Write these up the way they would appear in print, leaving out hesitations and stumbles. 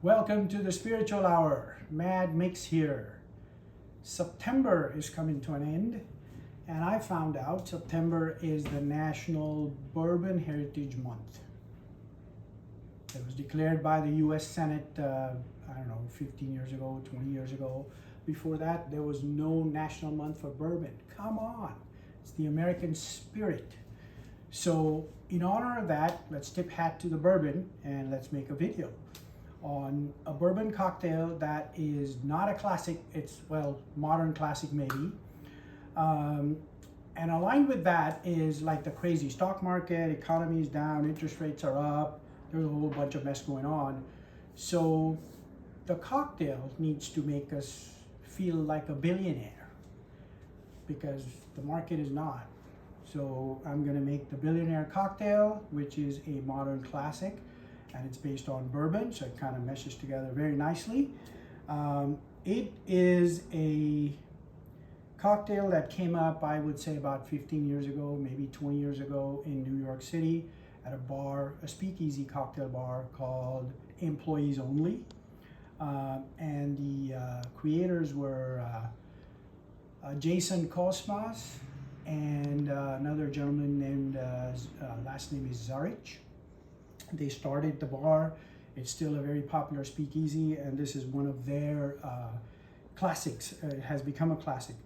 Welcome to the Spiritual Hour. Mad Mix here. September is coming to an end, and I found out September is the National Bourbon Heritage Month. It was declared by the U.S. Senate, I don't know, 15 years ago, 20 years ago. Before that, there was no national month for bourbon. Come on, it's the American spirit. So in honor of that, let's tip hat to the bourbon and let's make a video on a bourbon cocktail that is not a classic. It's, well, modern classic maybe. And aligned with that is like the crazy stock market, economy is down, interest rates are up, there's a whole bunch of mess going on. So the cocktail needs to make us feel like a billionaire because the market is not. So I'm gonna make the Billionaire Cocktail, which is a modern classic, and it's based on bourbon, so it kind of meshes together very nicely. It is a cocktail that came up, I would say, about 15 years ago, maybe 20 years ago in New York City at a bar, a speakeasy cocktail bar called Employees Only. And the creators were Jason Kosmas and another gentleman named, last name is Zaric. They started the bar. It's still a very popular speakeasy, and this is one of their classics. It has become a classic.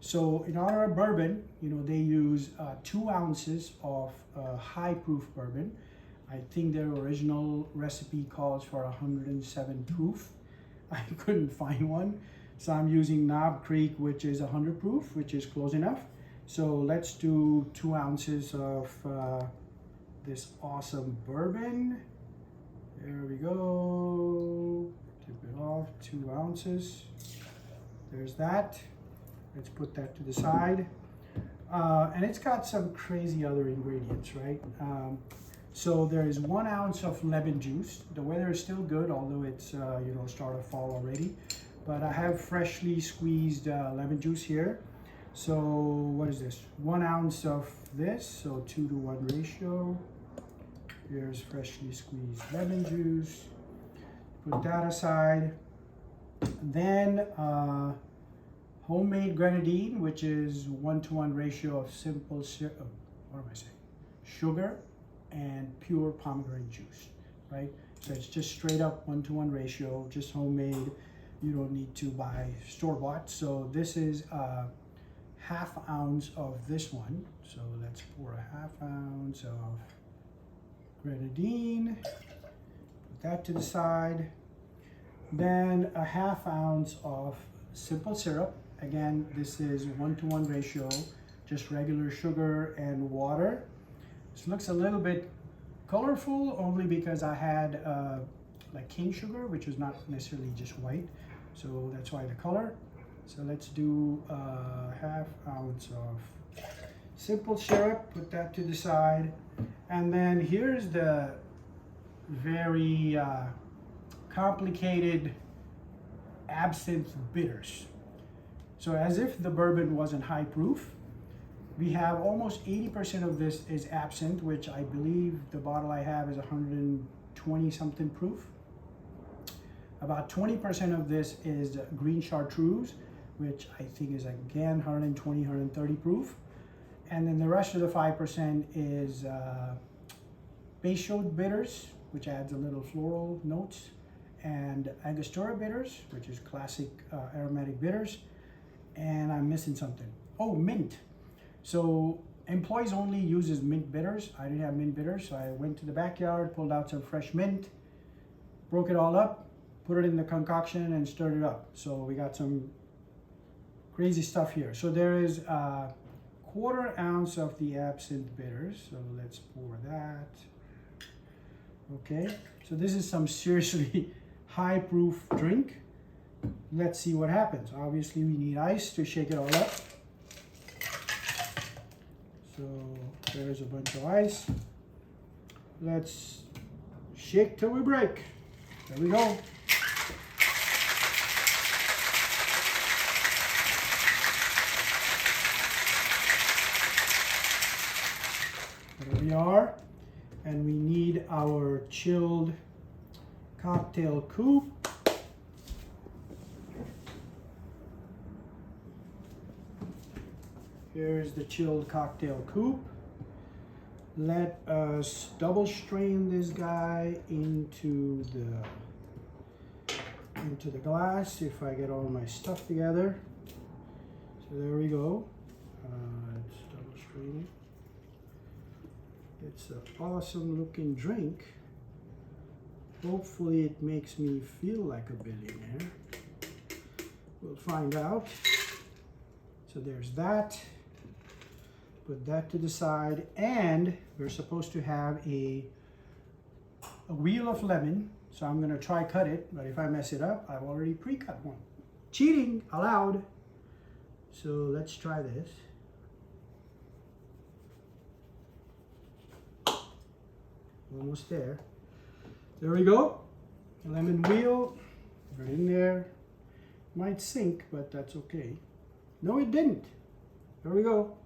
So in honor of bourbon, you know, they use 2 ounces of high proof bourbon. I think their original recipe calls for 107 proof. I couldn't find one, so I'm using Knob Creek, which is 100 proof, which is close enough. So let's do 2 ounces of this awesome bourbon. There we go. Tip it off, 2 ounces. There's that. Let's put that to the side. And it's got some crazy other ingredients, right? So there is 1 ounce of lemon juice. The weather is still good, although it's you know, start of fall already. But I have freshly squeezed lemon juice here. So what is this? 1 ounce of this, so 2-to-1 ratio. Here's freshly squeezed lemon juice. Put that aside. Then homemade grenadine, which is 1-to-1 ratio of simple syrup. What am I saying? Sugar and pure pomegranate juice, right? So it's just straight up 1-to-1 ratio, just homemade. You don't need to buy store-bought. So this is half ounce of this one. So let's pour a half ounce of grenadine, put that to the side. Then a half ounce of simple syrup. Again, this is 1-to-1 ratio, just regular sugar and water. This looks a little bit colorful only because I had like cane sugar, which is not necessarily just white. So that's why the color. So let's do a half ounce of simple syrup, put that to the side. And then here's the very complicated Absinthe Bitters. So as if the bourbon wasn't high proof, we have almost 80% of this is absinthe, which I believe the bottle I have is 120 something proof. About 20% of this is green chartreuse, which I think is again 120, 130 proof. And then the rest of the 5% is base bitters, which adds a little floral notes, and Angostura bitters, which is classic aromatic bitters. And I'm missing something. Oh, mint. So Employees Only uses mint bitters. I didn't have mint bitters, so I went to the backyard, pulled out some fresh mint, broke it all up, put it in the concoction and stirred it up. So we got some crazy stuff here. So there is 1/4 ounce of the Absinthe Bitters. So let's pour that. Okay, so this is some seriously high proof drink. Let's see what happens. Obviously we need ice to shake it all up. So there's a bunch of ice. Let's shake till we break. There we go. There we are. And we need our chilled Cocktail coupe. Here's the chilled cocktail coupe. Let us double strain this guy into the glass if I get all my stuff together. So there we go. Let's double strain it. It's an awesome looking drink. Hopefully it makes me feel like a billionaire. We'll find out. So there's that. Put that to the side, and we're supposed to have a wheel of lemon. So I'm gonna try cut it, but if I mess it up, I've already pre-cut one. Cheating allowed. So let's try this. Almost there. There we go. Lemon wheel. Right in there. Might sink, but that's okay. No, it didn't. There we go.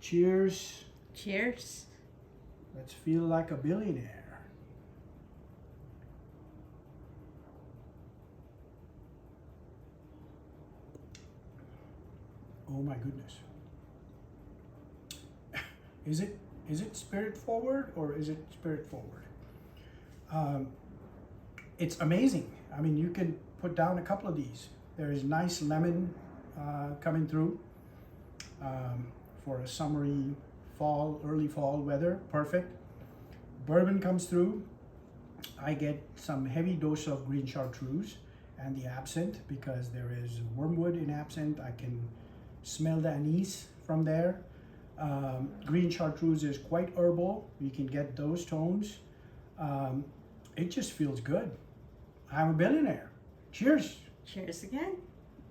Cheers. Cheers. Let's feel like a billionaire. Oh my goodness. Is it spirit forward or is it spirit forward? It's amazing. I mean, you can put down a couple of these. There is nice lemon coming through. For a summery fall, early fall weather, perfect. Bourbon comes through. I get some heavy dose of green chartreuse and the absinthe because there is wormwood in absinthe. I can smell the anise from there. Green chartreuse is quite herbal. You can get those tones. It just feels good. I'm a billionaire. Cheers. Cheers again.